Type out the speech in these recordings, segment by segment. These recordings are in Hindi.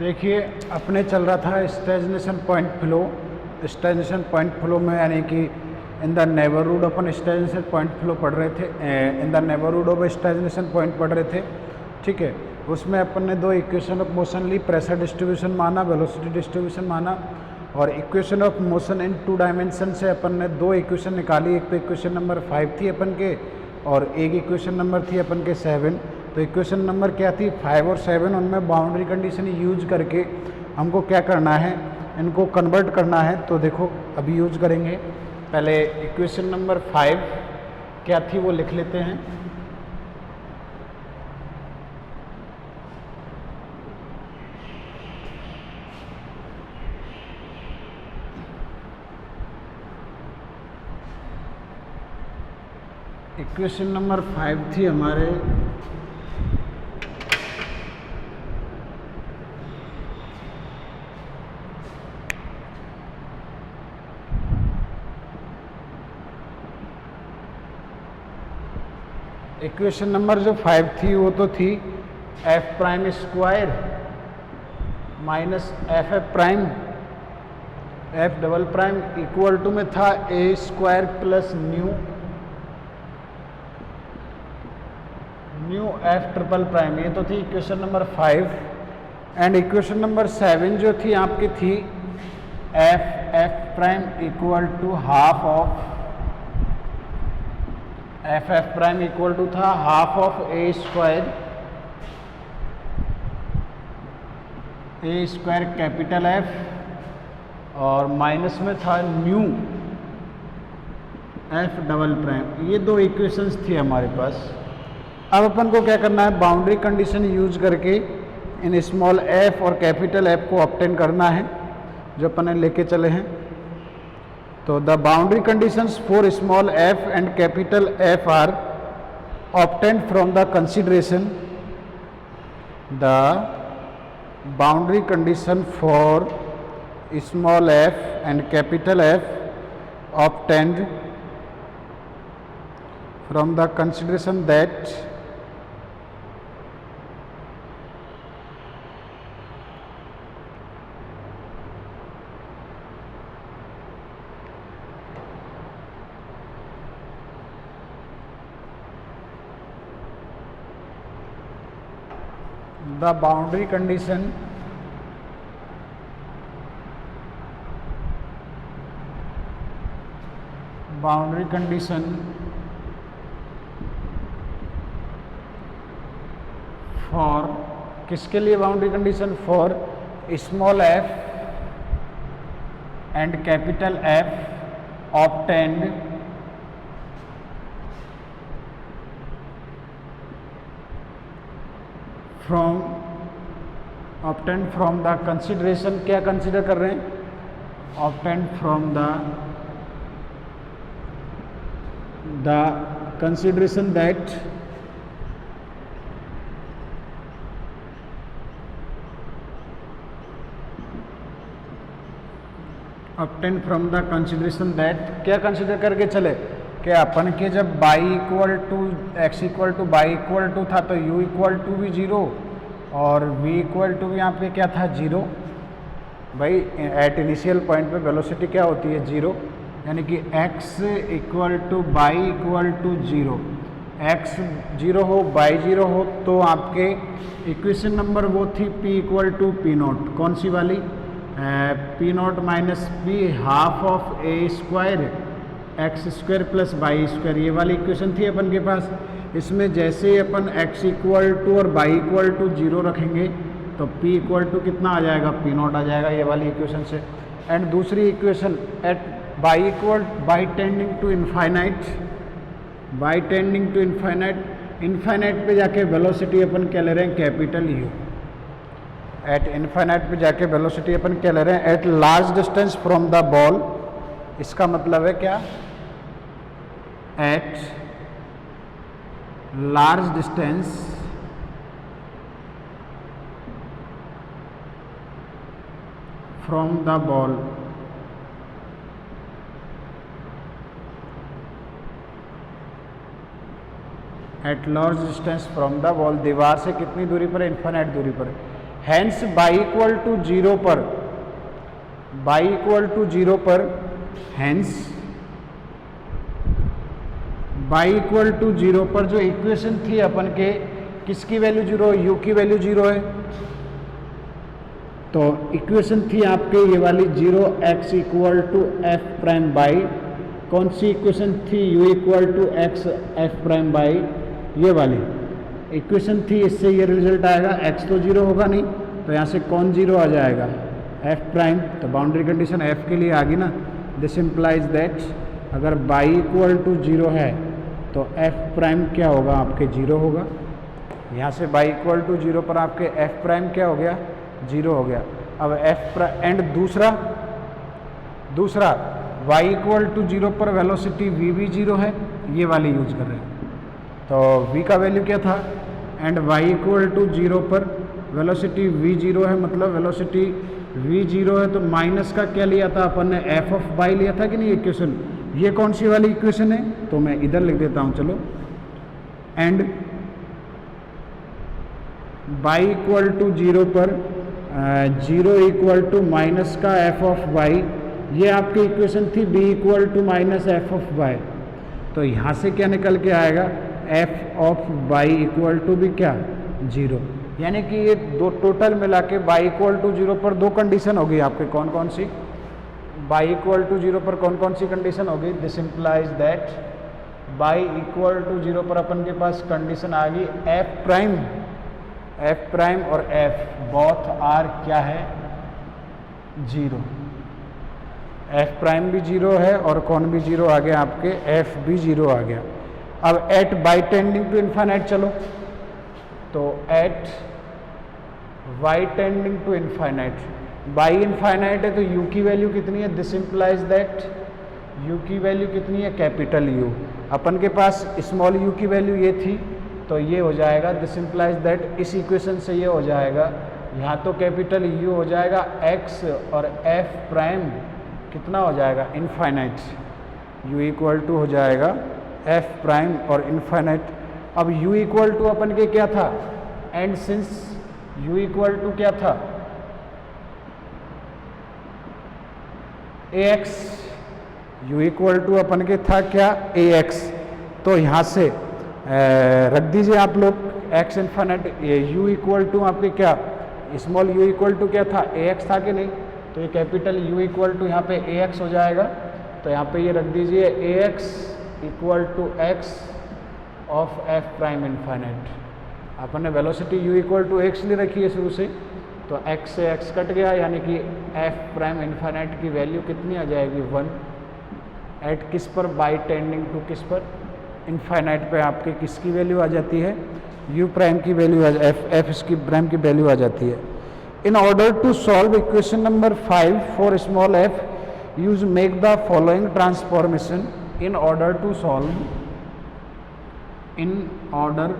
देखिए अपने चल रहा था stagnation point flow. Stagnation point flow में यानी कि इन द नेबरहुड अपन स्टेगनेशन पॉइंट फ्लो पढ़ रहे थे, in the neighbourhood of stagnation point पढ़ रहे थे। ठीक है, उसमें अपन ने दो इक्वेशन ऑफ मोशन ली, प्रेशर डिस्ट्रीब्यूशन माना, वेलोसिटी डिस्ट्रीब्यूशन माना। और equation of motion in 2 dimension से अपन ने दो इक्वेशन निकाली। एक तो इक्वेशन नंबर 5 थी अपन के और एक इक्वेशन नंबर थी अपन के 7। तो इक्वेशन नंबर क्या थी 5 और 7, उनमें बाउंड्री कंडीशन यूज करके हमको क्या करना है, इनको कन्वर्ट करना है। तो देखो अभी यूज करेंगे। पहले इक्वेशन नंबर 5 क्या थी वो लिख लेते हैं। इक्वेशन नंबर 5 थी हमारे इक्वेशन नंबर जो 5 थी वो तो थी f prime square minus F f prime F double prime equal to में था a square plus nu f triple prime. ये तो थी equation number 5। And equation number 7 जो थी आपकी थी f f prime equal to half of f f prime equal to था half of A square capital f और माइनस में था न्यू एफ डबल प्राइम। ये दो इक्वेशंस थी हमारे पास। अब अपन को क्या करना है, बाउंड्री कंडीशन यूज करके इन स्मॉल एफ और कैपिटल एफ को ऑब्टेन करना है जो अपन ने लेके चले हैं। तो the boundary conditions for small F and capital F R obtained from the consideration. The boundary condition for small F and capital F obtained from the consideration that the boundary condition for किसके लिए boundary condition for small F and capital F obtained from the consideration. क्या कंसिडर कर रहे हैं, obtained from the consideration that obtain from the consideration that क्या कंसिडर करके चले कि अपन के जब y equal to x equal to y equal to था तो u इक्वल टू भी 0 और v इक्वल टू भी यहाँ पे क्या था 0। भाई एट इनिशियल पॉइंट पे वेलोसिटी क्या होती है 0, यानी कि x equal to y equal to 0, x 0 हो y 0 हो तो आपके इक्वेशन नंबर वो थी p equal to p not. कौन सी वाली, p not minus p half of A square x square plus y square. ये वाली इक्वेशन थी अपन के पास। इसमें जैसे ही अपन x इक्वल टू और y इक्वल टू 0 रखेंगे तो p इक्वल टू कितना आ जाएगा, पी नॉट आ जाएगा ये वाली इक्वेशन से। एंड दूसरी equation at y equal y tending to infinite पे जाके वेलोसिटी अपन क्या ले रहे हैं, कैपिटल यू। एट इनफाइनाइट पे जाके वेलोसिटी अपन क्या ले रहे हैं, at large distance from the ball. इसका मतलब है क्या, at large distance from the ball at large distance from the ball. दीवार से कितनी दूरी पर, इनफाइनाइट दूरी पर। Hence y equal to zero पर, बाई इक्वल टू जीरो पर, hence y equal to zero पर जो इक्वेशन थी अपन के, किसकी वैल्यू जीरो है, यू की वैल्यू जीरो है। तो इक्वेशन थी आपके ये वाली zero x equal to f prime y, कौन सी इक्वेशन थी, u equal to x f prime y, ये वाली इक्वेशन थी। इससे ये रिजल्ट आएगा, एक्स तो जीरो होगा नहीं तो यहाँ से कौन जीरो आ जाएगा, एफ प्राइम। तो बाउंड्री कंडीशन एफ के लिए आ गई ना। दिस इम्प्लाइज दैट अगर बाई इक्वल टू जीरो है तो एफ प्राइम क्या होगा, आपके जीरो होगा। यहाँ से बाई इक्वल टू जीरो पर आपके एफ प्राइम क्या हो गया, जीरो हो गया। अब एफ प्राइम एंड दूसरा y इक्वल टू जीरो पर वेलोसिटी v भी जीरो है, ये वाली यूज कर रहे हैं। तो v का वैल्यू क्या था, and y equal to zero पर वेलोसिटी v जीरो है, मतलब वेलोसिटी v जीरो है। तो माइनस का क्या लिया था अपन ने, f ऑफ y लिया था कि नहीं इक्वेशन। ये कौन सी वाली इक्वेशन है, तो मैं इधर लिख देता हूँ, चलो। And y equal to zero पर जीरो इक्वल टू माइनस का एफ ऑफ वाई, ये आपकी इक्वेशन थी b equal to minus f of y. तो यहाँ से क्या निकल के आएगा, f of y equal to भी क्या, जीरो। यानी कि ये दो टोटल मिला के y इक्वल टू जीरो पर दो कंडीशन होगी आपके, कौन कौन सी, y इक्वल टू जीरो पर कौन कौन सी कंडीशन होगी। This implies that y equal to zero पर अपन के पास कंडीशन आ गई एफ प्राइम और एफ बोथ आर क्या है, जीरो। एफ प्राइम भी जीरो है और कौन भी जीरो आ गया आपके, एफ भी जीरो आ गया। अब at y tending to infinite चलो, तो at y tending to infinite, y infinite है तो यू की वैल्यू कितनी है, दिस इम्प्लाइज दैट यू की वैल्यू कितनी है, कैपिटल यू। अपन के पास स्मॉल यू की वैल्यू ये थी, तो ये हो जाएगा, दिस इम्प्लाइज दैट इस इक्वेशन से ये हो जाएगा, यहाँ तो कैपिटल यू हो जाएगा, एक्स और एफ प्राइम कितना हो जाएगा, इनफाइनाइट। यू इक्वल टू हो जाएगा एफ प्राइम और इनफाइनाइट। अब यू इक्वल टू अपन के क्या था, and since u equal to क्या था, a x, u equal to अपन के था क्या, ए एक्स। तो यहाँ से रख दीजिए आप लोग x infinite, u equal to आपके क्या, स्मॉल यू इक्वल टू क्या था, ए एक्स था कि नहीं। तो ये कैपिटल यू इक्वल टू यहाँ पे ए एक्स हो जाएगा। तो यहाँ पे ये रख दीजिए a x equal to x of f prime infinite. अपन ने velocity u equal to x ले रखी है शुरू से, तो एक्स से एक्स कट गया, यानी कि एफ प्राइम इन्फाइनाइट की वैल्यू कितनी आ जाएगी, 1। एट किस पर, बाई टेंडिंग टू किस पर, इनफाइनाइट पे आपके किसकी वैल्यू आ जाती है, यू प्राइम की वैल्यू, एफ इसकी प्राइम की वैल्यू आ जाती है। In order to solve equation number 5 for small f, use make the following transformation. In order to solve, in order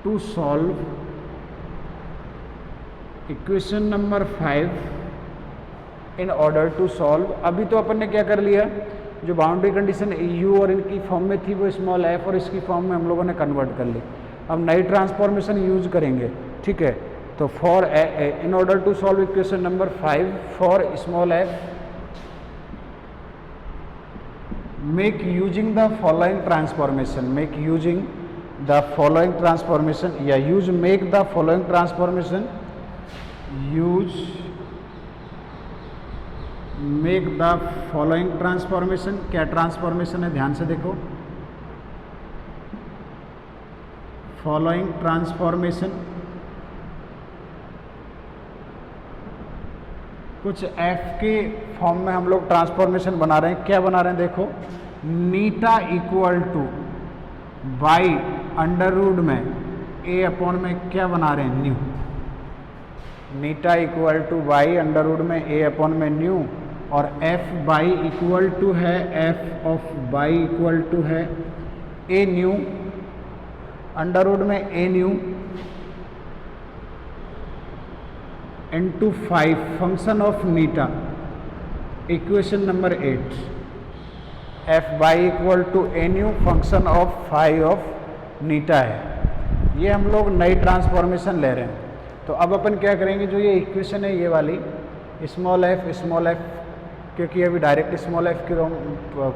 to solve equation number 5, in order to solve, अभी तो अपन ने क्या कर लिया, जो बाउंड्री कंडीशन यू और इनकी फॉर्म में थी वो स्मॉल एफ और इसकी फॉर्म में हम लोगों ने कन्वर्ट कर ली। अब नई ट्रांसफॉर्मेशन यूज करेंगे, ठीक है। तो for in order to solve equation number 5 for small f, make using the following transformation, make using the following transformation, या use make the following transformation, use make the following transformation. क्या ट्रांसफॉर्मेशन है, ध्यान से देखो, फॉलोइंग ट्रांसफॉर्मेशन, कुछ एफ के फॉर्म में हम लोग ट्रांसफॉर्मेशन बना रहे हैं। क्या बना रहे हैं, देखो, eta equal to by under root में ए अपॉन में क्या बना रहे हैं, nu. Eta equal to by under root में ए अपॉन में न्यू, और एफ बाई इक्वल टू है, f of by equal to है ए न्यू, अंडर रूट में ए nu into 5 function of eta. Equation number 8, f by equal to a nu function of 5 of eta है। ये हम लोग नई ट्रांसफॉर्मेशन ले रहे हैं। तो अब अपन क्या करेंगे, जो ये इक्वेशन है ये वाली स्मॉल एफ, क्योंकि अभी डायरेक्ट स्मॉल एफ के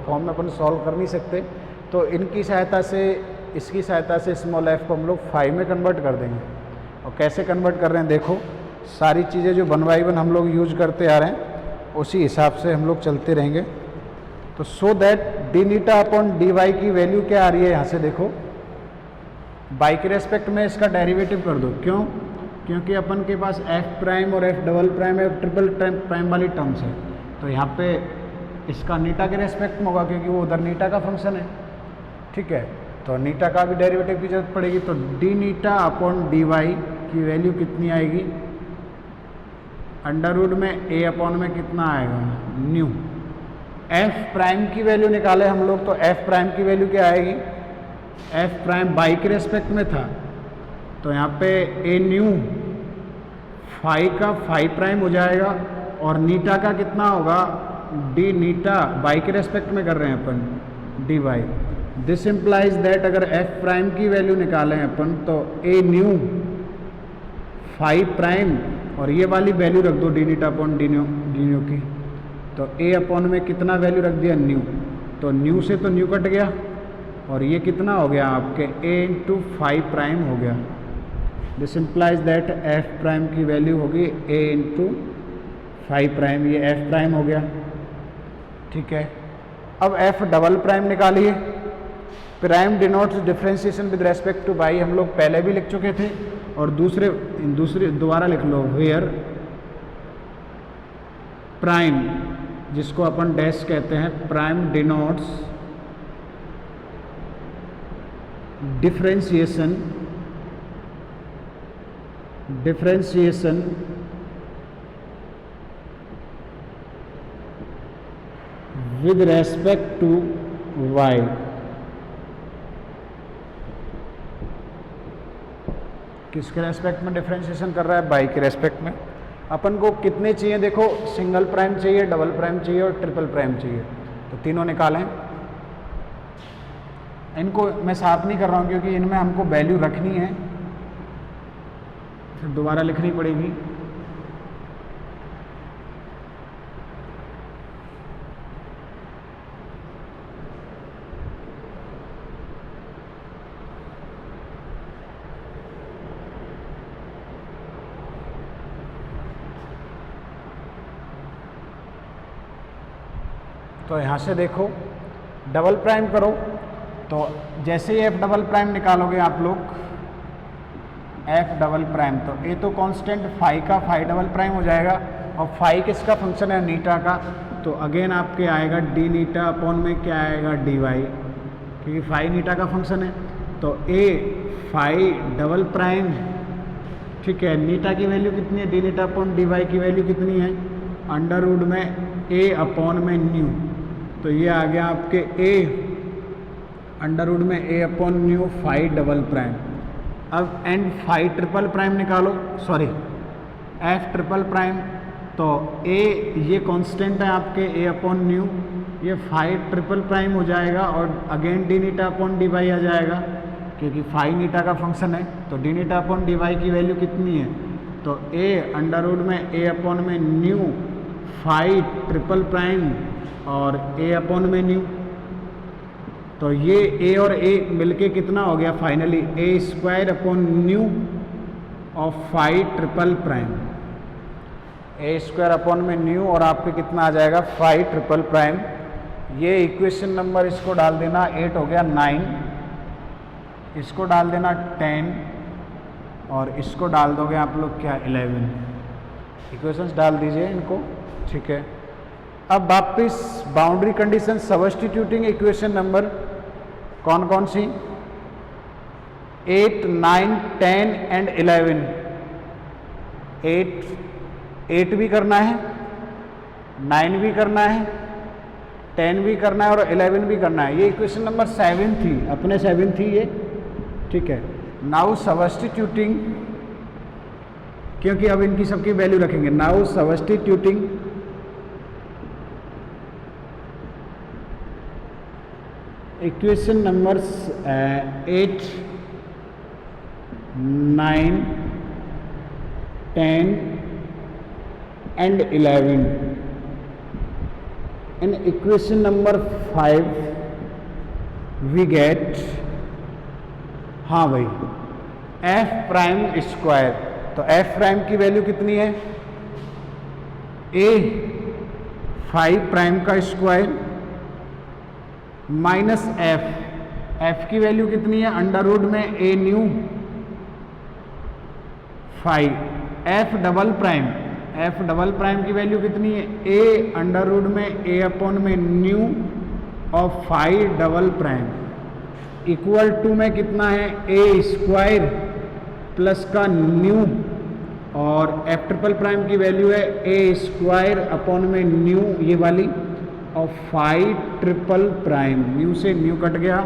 फॉर्म में अपन सॉल्व कर नहीं सकते, तो इनकी सहायता से, इसकी सहायता से स्मॉल एफ को हम लोग 5 में कन्वर्ट कर देंगे। और कैसे कन्वर्ट कर रहे हैं देखो, सारी चीज़ें जो 1 बाई 1 हम लोग यूज करते आ रहे हैं उसी हिसाब से हम लोग चलते रहेंगे। तो so that d eta upon d y की वैल्यू क्या आ रही है, यहाँ से देखो बाई के रेस्पेक्ट में इसका डेरिवेटिव कर दो। क्यों? क्योंकि अपन के पास एफ प्राइम और F double prime F triple prime वाली टर्म्स है, तो यहाँ पे इसका नीटा के रेस्पेक्ट में होगा क्योंकि वो उधर नीटा का फंक्शन है। ठीक है, तो नीटा का भी डेरिवेटिव की जरूरत पड़ेगी। तो d eta upon d y की वैल्यू कितनी आएगी, अंडर रूट में ए अपॉन में कितना आएगा, न्यू। एफ प्राइम की वैल्यू निकाले हम लोग, तो एफ प्राइम की वैल्यू क्या आएगी, एफ प्राइम बाई के रेस्पेक्ट में था, तो यहाँ पे ए न्यू फाई का फाई प्राइम हो जाएगा, और नीटा का कितना होगा, डी नीटा बाई के रेस्पेक्ट में कर रहे हैं अपन d y. This implies that अगर एफ प्राइम की वैल्यू निकालें अपन, तो ए न्यू फाई प्राइम और ये वाली वैल्यू रख दो D eta upon D new की, तो ए अपॉन में कितना वैल्यू रख दिया, न्यू। तो न्यू से तो न्यू कट गया, और ये कितना हो गया आपके ए इंटू फाई प्राइम हो गया। This implies that F prime की वैल्यू होगी ए इंटू फाई प्राइम, ये एफ प्राइम हो गया। ठीक है, अब एफ डबल प्राइम निकालिए। Prime denotes differentiation with respect two by, हम लोग पहले भी लिख चुके थे, और दूसरे दोबारा लिख लो, वेयर प्राइम, जिसको अपन डैश कहते हैं, prime denotes differentiation with respect to y. किसके रेस्पेक्ट में डिफरेंशिएशन कर रहा है, बाई के रेस्पेक्ट में। अपन को कितने चाहिए देखो, सिंगल प्राइम चाहिए, डबल प्राइम चाहिए और ट्रिपल प्राइम चाहिए, तो तीनों निकालें। इनको मैं साफ नहीं कर रहा हूँ क्योंकि इनमें हमको वैल्यू रखनी है, फिर दोबारा लिखनी पड़ेगी। तो यहाँ से देखो डबल प्राइम करो, तो जैसे ही एफ डबल प्राइम निकालोगे आप लोग, एफ डबल प्राइम, तो ए तो कांस्टेंट फाई का फाई डबल प्राइम हो जाएगा, और फाई किसका फंक्शन है, नीटा का, तो अगेन आपके आएगा डी नीटा अपॉन में क्या आएगा, डी वाई, क्योंकि फाई नीटा का फंक्शन है। तो ए फाई डबल प्राइम, ठीक है, नीटा की वैल्यू कितनी है, D eta upon d y की वैल्यू कितनी है, अंडर रूट में ए अपॉन में न्यू, तो ये आ गया आपके ए अंडर रूट में ए upon nu phi double prime. अब एंड फाई ट्रिपल प्राइम निकालो, सॉरी एफ ट्रिपल प्राइम, तो ए ये कांस्टेंट है आपके ए अपॉन न्यू, ये फाई ट्रिपल प्राइम हो जाएगा, और again d eta upon d y आ जाएगा क्योंकि फाई नीटा का फंक्शन है। तो d eta upon d y की वैल्यू कितनी है, तो ए अंडर रूट में ए अपॉन में न्यू फाई ट्रिपल प्राइम और ए अपॉन में न्यू, तो ये ए और ए मिलके कितना हो गया finally, a square upon nu of phi triple prime, a square upon में न्यू, और आपके कितना आ जाएगा फाई ट्रिपल प्राइम। ये इक्वेशन नंबर इसको डाल देना 8 हो गया 9, इसको डाल देना 10, और इसको डाल दोगे आप लोग क्या 11, इक्वेशंस डाल दीजिए इनको। ठीक है, अब वापिस boundary condition substituting equation number कौन कौन सी, 8, 9, 10 एंड 11। 8 भी करना है, 9 भी करना है, 10 भी करना है और 11 भी करना है। ये इक्वेशन नंबर 7 थी, अपने 7 थी ये। ठीक है, नाउ सब्स्टिट्यूटिंग, क्योंकि अब इनकी सबकी वैल्यू रखेंगे, now substituting equation number 8 9, 10 and 11. In equation number 5 we get, हाँ भाई, एफ प्राइम स्क्वायर। तो एफ प्राइम की वैल्यू कितनी है? ए 5 प्राइम का स्क्वायर माइनस एफ, एफ की वैल्यू कितनी है? अंडर रूट में ए nu 5, F double prime, F double prime की वैल्यू कितनी है? ए अंडर रूट में ए अपॉन में nu of 5 double prime equal to में कितना है? ए स्क्वायर प्लस का न्यू, और एफ ट्रिपल प्राइम की वैल्यू है ए स्क्वायर अपॉन में न्यू, ये वाली, और 5 ट्रिपल प्राइम। न्यू से न्यू कट गया,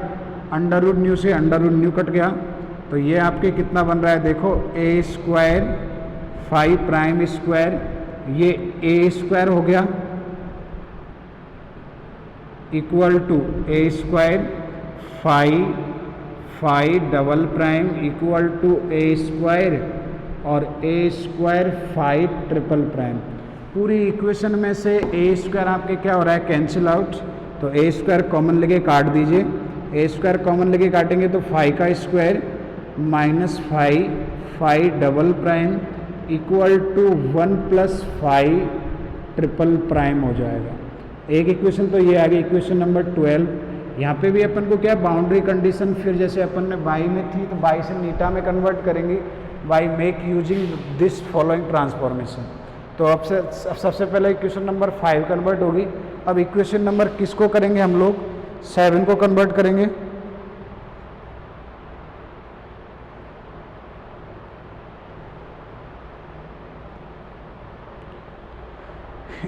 अंडर रूट न्यू से अंडर रूट न्यू कट गया, तो ये आपके कितना बन रहा है? देखो, ए स्क्वायर 5 प्राइम स्क्वायर, ये ए स्क्वायर हो गया equal to A square 5 double prime equal to A square और ए स्क्वायर 5 ट्रिपल प्राइम। पूरी इक्वेशन में से ए स्क्वायर आपके क्या हो रहा है? Cancel out. तो ए स्क्वायर कॉमन लेके काट दीजिए, ए स्क्वायर कॉमन लेके काटेंगे तो 5 का square minus 5 double prime equal to 1 plus 5 triple prime हो जाएगा। एक इक्वेशन तो ये आ गई, इक्वेशन नंबर 12। यहाँ पे भी अपन को क्या बाउंड्री कंडीशन, फिर जैसे अपन ने बाई में थी तो बाई से नीटा में कन्वर्ट करेंगे, by make using this following transformation. तो अब सबसे पहले इक्वेशन नंबर 5 कन्वर्ट होगी। अब इक्वेशन नंबर किसको करेंगे हम लोग? 7 को कन्वर्ट करेंगे।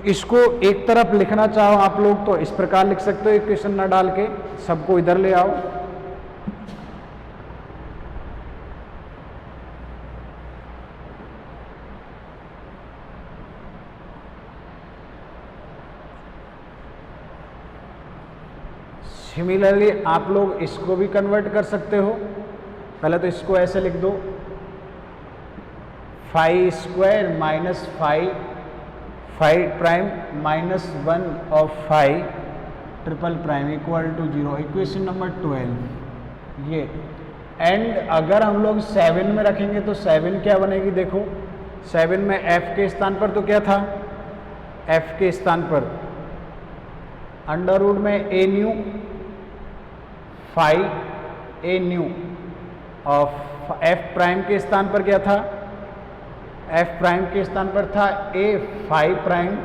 इसको एक तरफ लिखना चाहो आप लोग तो इस प्रकार लिख सकते हो, इक्वेशन ना डाल के, सबको इधर ले आओ। सिमिलरली आप लोग इसको भी कन्वर्ट कर सकते हो। पहले तो इसको ऐसे लिख दो, 5 square minus 5 prime minus 1 of 5 triple prime equal to 0, equation number 12 ये। एंड अगर हम लोग 7 में रखेंगे तो 7 क्या बनेगी? देखो, 7 में f के स्थान पर तो क्या था? f के स्थान पर अंडर रूट में ए न्यू 5 ए न्यू, और f प्राइम के स्थान पर क्या था? f प्राइम के स्थान पर था a 5 प्राइम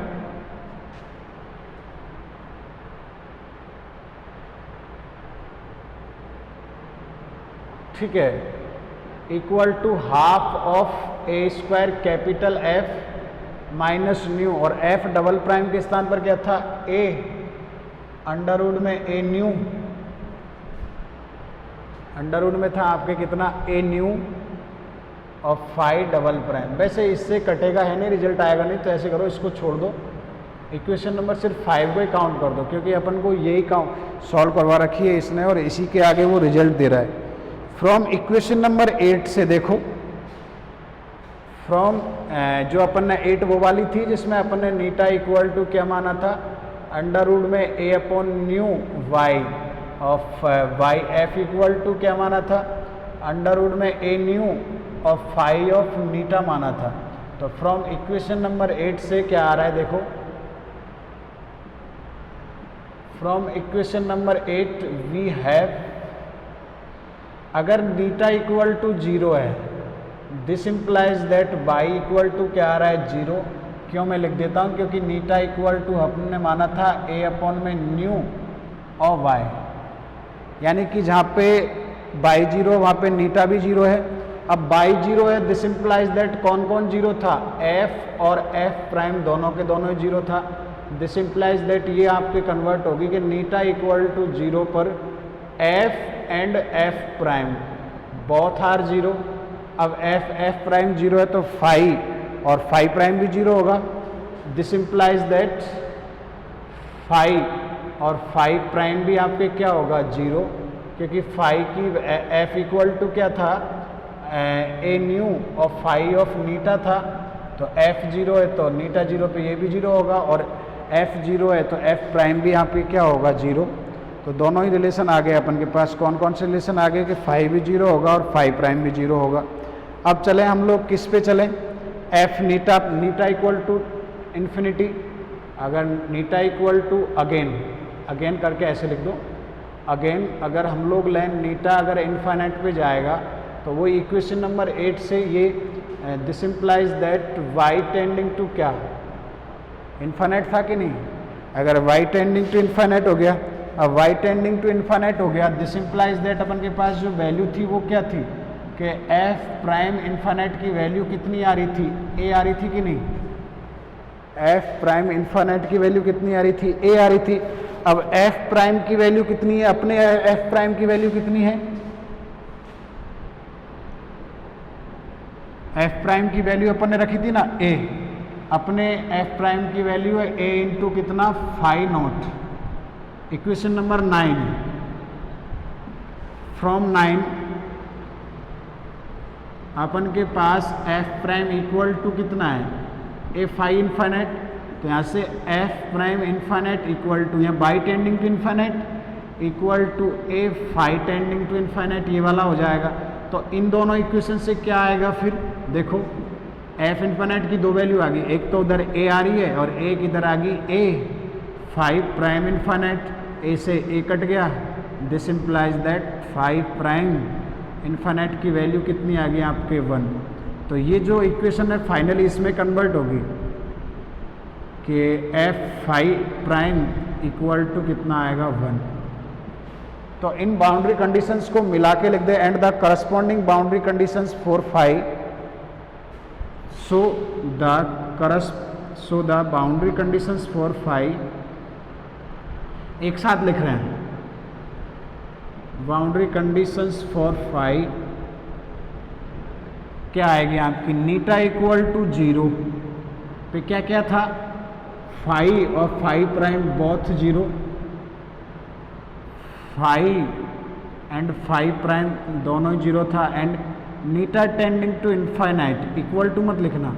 ठीक है, equal to half of A square capital F minus nu, और f डबल प्राइम के स्थान पर क्या था? a अंडर रूट में ए न्यू, अंडर रूट में था आपके कितना? ए न्यू और 5 डबल प्राइम। वैसे इससे कटेगा है नहीं, रिजल्ट आएगा नहीं, तो ऐसे करो, इसको छोड़ दो, इक्वेशन नंबर सिर्फ 5 को ही काउंट कर दो, क्योंकि अपन को यही काउंट सॉल्व करवा रखी है इसने, और इसी के आगे वो रिजल्ट दे रहा है। फ्रॉम इक्वेशन नंबर 8 से देखो, फ्रॉम जो अपन ने 8 वो वाली थी जिसमें अपन ने नीटा इक्वल टू क्या माना था? अंडर रूट में ए upon nu y of y, f equal to क्या माना था? अंडर रूट में ए न्यू और 5 ऑफ नीटा माना था। तो फ्रॉम इक्वेशन नंबर 8 से क्या आ रहा है? देखो, from equation number 8 we have, अगर नीटा इक्वल टू 0 है, this implies that by equal to क्या आ रहा है? 0। क्यों मैं लिख देता हूँ? क्योंकि नीटा इक्वल टू हमने माना था ए अपॉन में न्यू और वाई, यानी कि जहाँ पे बाई 0 वहाँ पे नीटा भी 0 है। अब बाई 0 है, दिस इंप्लाइज दैट कौन कौन 0 था? f और f प्राइम दोनों के दोनों 0 था। दिस इंप्लाइज दैट ये आपके कन्वर्ट होगी कि नीटा इक्वल टू 0 पर f and f prime both are 0। अब f प्राइम 0 है तो 5 और 5 प्राइम भी 0 होगा। दिस इंप्लाइज दैट 5 और 5 प्राइम भी आपके क्या होगा? 0, क्योंकि 5 की f इक्वल टू क्या था? ए न्यू और फाई ऑफ नीटा था, तो एफ जीरो है तो नीटा जीरो पे ये भी जीरो होगा, और एफ जीरो है तो एफ प्राइम भी यहाँ पे क्या होगा, जीरो। तो दोनों ही रिलेशन आ गए अपन के पास। कौन कौन से रिलेशन आ गए कि फाई भी जीरो होगा और फाई प्राइम भी जीरो होगा। अब चले हम लोग किस पे चलें, F eta, eta equal to infinity. अगर eta equal to again, again करके ऐसे लिख दो, अगेन अगर हम लोग लें नीटा अगर इन्फाइनाइट पे जाएगा तो वो इक्वेशन नंबर 8 से ये this implies that y tending to क्या, इन्फाइनाइट था कि नहीं। अगर वाई टेंडिंग टू इन्फाइनाइट हो गया, अब वाई टेंडिंग टू इन्फाइनाइट हो गया, दिस इम्प्लाइज दैट अपन के पास जो वैल्यू थी वो क्या थी कि एफ प्राइम इन्फाइनाइट की वैल्यू कितनी आ रही थी, ए आ रही थी कि नहीं। एफ प्राइम इन्फाइनाइट की वैल्यू कितनी आ रही थी, ए आ रही थी। अब एफ प्राइम की वैल्यू कितनी है, अपने एफ प्राइम की वैल्यू कितनी है, एफ प्राइम की वैल्यू अपन ने रखी थी ना ए, अपने एफ प्राइम की वैल्यू है ए इंटू कितना, phi naught. Equation number 9, from 9 अपन के पास एफ प्राइम इक्वल टू कितना है, ए फाई इन्फाइनाइट, तो यहाँ से F prime infinite equal to, यहाँ by tending to infinite equal to a phi tending to infinite, ये वाला हो जाएगा। तो इन दोनों इक्वेशन से क्या आएगा फिर देखो, एफ इन्फाइनाइट की दो वैल्यू आ गई, एक तो उधर ए आ रही है और एक इधर आ गई ए फाइव प्राइम इन्फाइनाइट, ए से ए कट गया, this implies that five prime infinite की वैल्यू कितनी आ गई आपके 1। तो ये जो इक्वेशन है फाइनली इसमें कन्वर्ट होगी कि F five prime equal to कितना आएगा, 1। तो इन बाउंड्री कंडीशंस को मिला के लिख दे, and the corresponding boundary conditions for five, so the boundary conditions for five, एक साथ लिख रहे हैं, बाउंड्री कंडीशंस फॉर फाइव क्या आएगी आपकी, नीटा इक्वल टू 0 पे क्या क्या था, फाइव और five prime both 0, five and five prime दोनों ही 0 था, and eta tending to infinite equal to मत लिखना,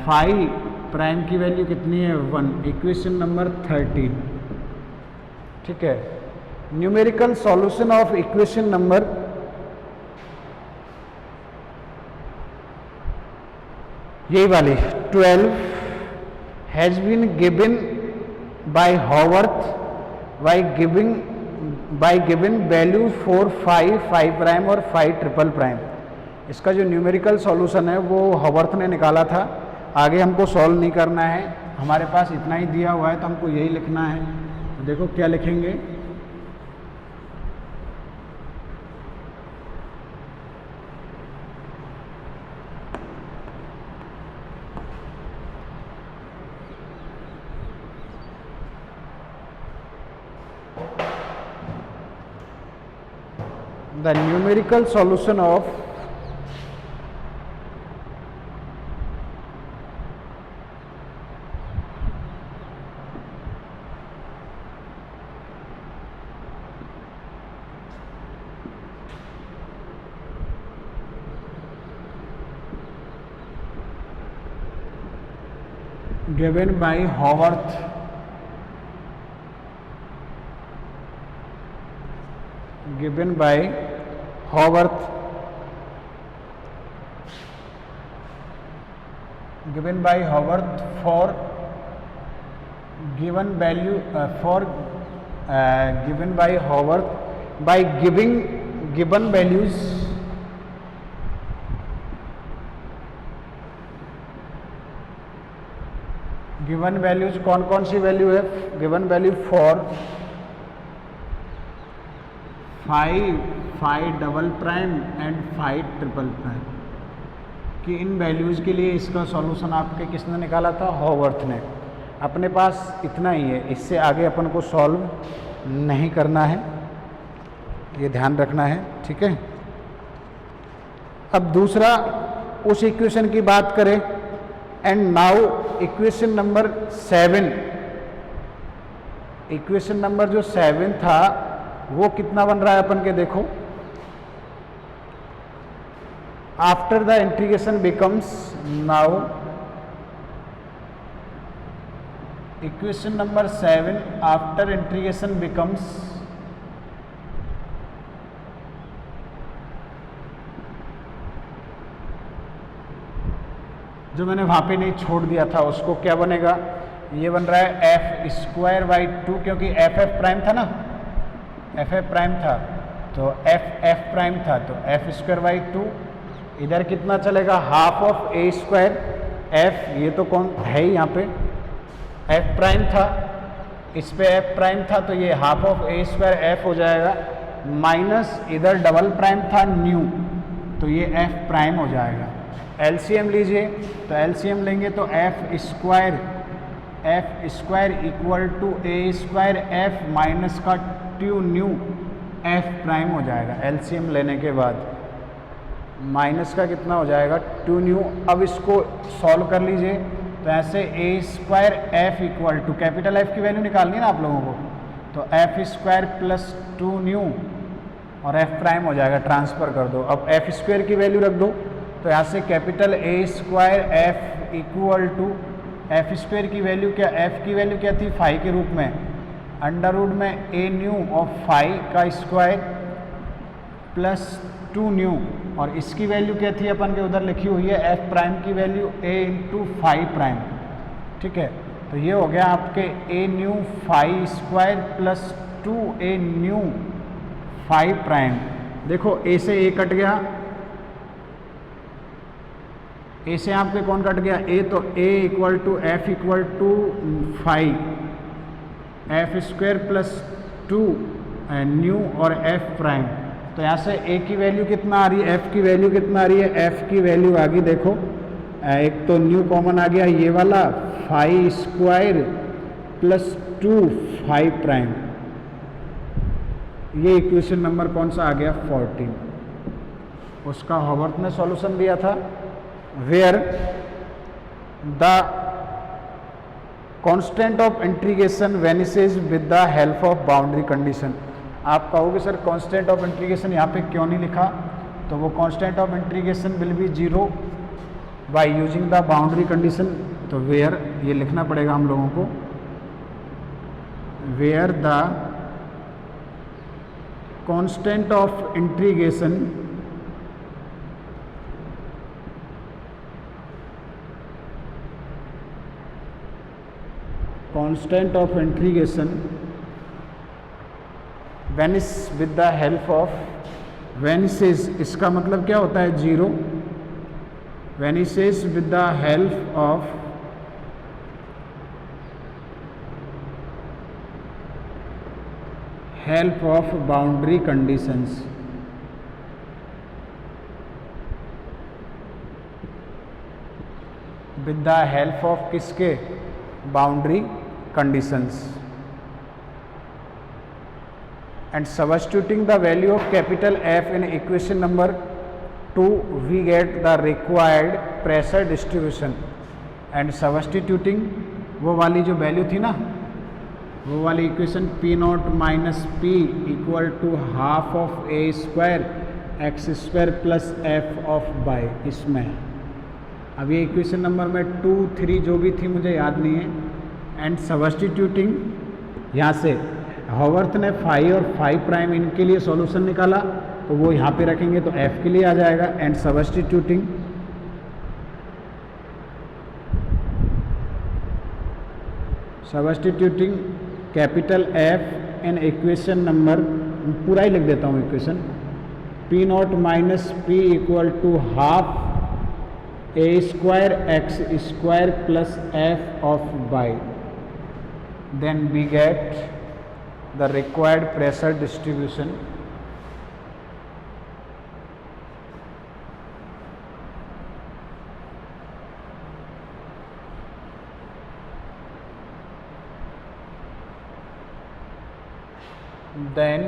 फाइव प्राइम की वैल्यू कितनी है, 1। इक्वेशन नंबर 13, ठीक है। Numerical solution of equation number यही वाली 12 has been given by Howarth by given value for five prime और फाइव ट्रिपल प्राइम। इसका जो न्यूमेरिकल सॉल्यूशन है वो हॉवर्थ ने निकाला था, आगे हमको सॉल्व नहीं करना है, हमारे पास इतना ही दिया हुआ है तो हमको यही लिखना है। तो देखो क्या लिखेंगे, the numerical solution of given by Haworth for given value given by Haworth by giving given values कौन कौन सी वैल्यू है, given value for five double prime and five triple prime कि इन वैल्यूज़ के लिए इसका सॉल्यूशन आपके किसने निकाला था, हॉवर्थ ने। अपने पास इतना ही है, इससे आगे अपन को सॉल्व नहीं करना है, ये ध्यान रखना है, ठीक है। अब दूसरा उस इक्वेशन की बात करें, and now equation number 7, equation number जो 7 था वो कितना बन रहा है अपन के देखो, after the integration becomes now equation number 7 after integration becomes जो मैंने वहाँ पे नहीं छोड़ दिया था उसको क्या बनेगा, ये बन रहा है एफ स्क्वायर बाई 2, क्योंकि एफ एफ प्राइम था ना, एफ एफ प्राइम था तो एफ एफ प्राइम था तो एफ स्क्वायर बाई 2, इधर कितना चलेगा half of A square F, ये तो कौन है ही यहाँ पे एफ प्राइम था, इस पे एफ प्राइम था तो ये half of A square F हो जाएगा, माइनस इधर डबल प्राइम था न्यू तो ये एफ प्राइम हो जाएगा। एलसीएम लीजिए तो एलसीएम लेंगे तो F square equal to A square F minus का ट्यू न्यू एफ प्राइम हो जाएगा। एलसीएम लेने के बाद माइनस का कितना हो जाएगा 2 न्यू। अब इसको सॉल्व कर लीजिए तो ऐसे a square F equal to capital F की वैल्यू निकालनी है ना आप लोगों को, तो एफ स्क्वायर प्लस 2 न्यू और एफ प्राइम हो जाएगा, ट्रांसफ़र कर दो। अब एफ स्क्वायर की वैल्यू रख दो तो यहाँ से capital A square F equal to F square की वैल्यू क्या, एफ की वैल्यू क्या थी 5 के रूप में, अंडर रूट में ए न्यू ऑफ 5 का स्क्वायर प्लस 2 न्यू, और इसकी वैल्यू क्या थी अपन के उधर लिखी हुई है एफ प्राइम की वैल्यू ए इंटू 5 प्राइम, ठीक है। तो ये हो गया आपके ए न्यू 5 स्क्वायर प्लस 2 ए न्यू 5 प्राइम। देखो ए से ए कट गया, ए से आपके कौन कट गया ए, तो a equal to F equal to 5 F square plus 2 nu और एफ प्राइम। तो यहाँ से ए की वैल्यू कितना आ रही है, एफ की वैल्यू कितना आ रही है, एफ की वैल्यू आ गई देखो, एक तो न्यू कॉमन आ गया ये वाला 5 स्क्वायर प्लस 2 5 प्राइम, ये इक्वेशन नंबर कौन सा आ गया 14। उसका हॉवर्थ ने सॉल्यूशन दिया था where the constant of integration vanishes with the help of boundary condition। आप कहोगे सर constant of integration यहाँ पे क्यों नहीं लिखा, तो वो constant of integration will be 0 by using the boundary condition। तो where ये लिखना पड़ेगा हम लोगों को, where the constant of integration constant of integration vanish with the help of vanishes, इसका मतलब क्या होता है 0, vanishes with the help of boundary conditions। with the help of किसके, boundary conditions, and substituting the value of capital F in equation number 2 we get the required pressure distribution, and substituting वो वाली जो वैल्यू थी ना, वो वाली equation P not minus P equal to half of A square x square plus F of by, इसमें अब ये इक्वेशन नंबर में 2 3 जो भी थी मुझे याद नहीं है, एंड सब्स्टिट्यूटिंग यहाँ से हॉवर्थ ने 5 और 5 प्राइम इनके लिए सॉल्यूशन निकाला तो वो यहाँ पे रखेंगे तो f के लिए आ जाएगा, and substituting capital F in equation number, पूरा ही लिख देता हूँ equation, P not minus P equal to half A square x square plus F of by, then we get the required pressure distribution, then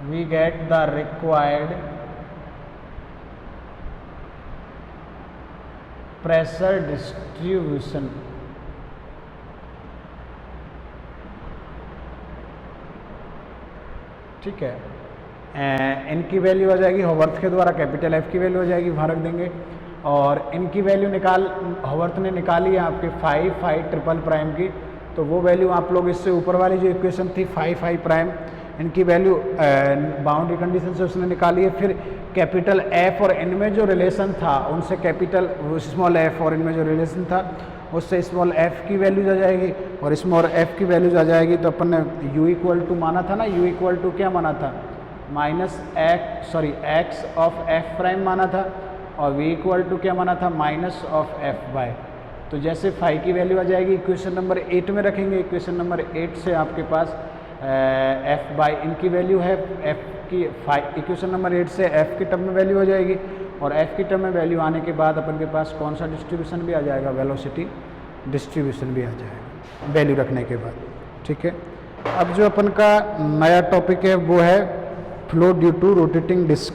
we get the required pressure distribution, ठीक है। इनकी वैल्यू आ जाएगी हॉवर्थ के द्वारा, कैपिटल एफ की वैल्यू आ जाएगी, वहाँ रख देंगे। और इनकी वैल्यू हॉवर्थ ने निकाली है आपके 5 ट्रिपल प्राइम की, तो वो वैल्यू आप लोग इससे ऊपर वाली जो इक्वेशन थी 5 प्राइम, इनकी वैल्यू बाउंड्री कंडीशन से उसने निकाली है। फिर कैपिटल एफ और इनमें जो रिलेशन था उनसे कैपिटल स्मॉल एफ और इनमें जो रिलेशन था उससे स्मॉल एफ की वैल्यूज आ जाएगी और स्मॉल एफ की वैल्यूज आ जाएगी। तो अपन ने u इक्वल टू माना था ना, u इक्वल टू क्या माना था, एक्स ऑफ एफ प्राइम माना था, और v इक्वल टू क्या माना था, माइनस ऑफ एफ बाय। तो जैसे फाई की वैल्यू आ जाएगी इक्वेशन नंबर 8 में रखेंगे, इक्वेशन नंबर 8 से आपके पास एफ बाई इनकी वैल्यू है, एफ की इक्वेशन नंबर 8 से एफ की टर्म में वैल्यू आ जाएगी, और एफ की टर्म में वैल्यू आने के बाद अपन के पास कौन सा डिस्ट्रीब्यूशन भी आ जाएगा, वेलोसिटी डिस्ट्रीब्यूशन भी आ जाएगा वैल्यू रखने के बाद। ठीक है, अब जो अपन का नया टॉपिक है वो है flow due to rotating disc.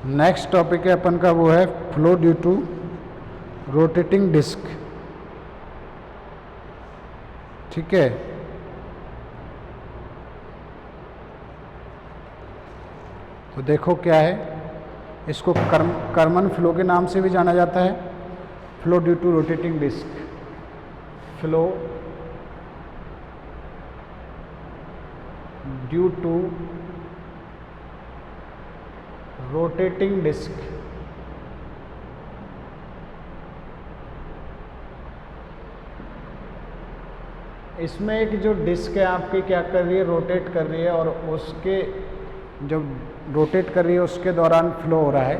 Next topic है अपन का वो है flow due to rotating disc. ठीक है, तो देखो क्या है, इसको कर्मन फ्लो के नाम से भी जाना जाता है, flow due to rotating disc, flow due to rotating disc. इसमें एक जो डिस्क है आपकी क्या कर रही है, रोटेट कर रही है, और उसके जब रोटेट कर रही है उसके दौरान फ्लो हो रहा है।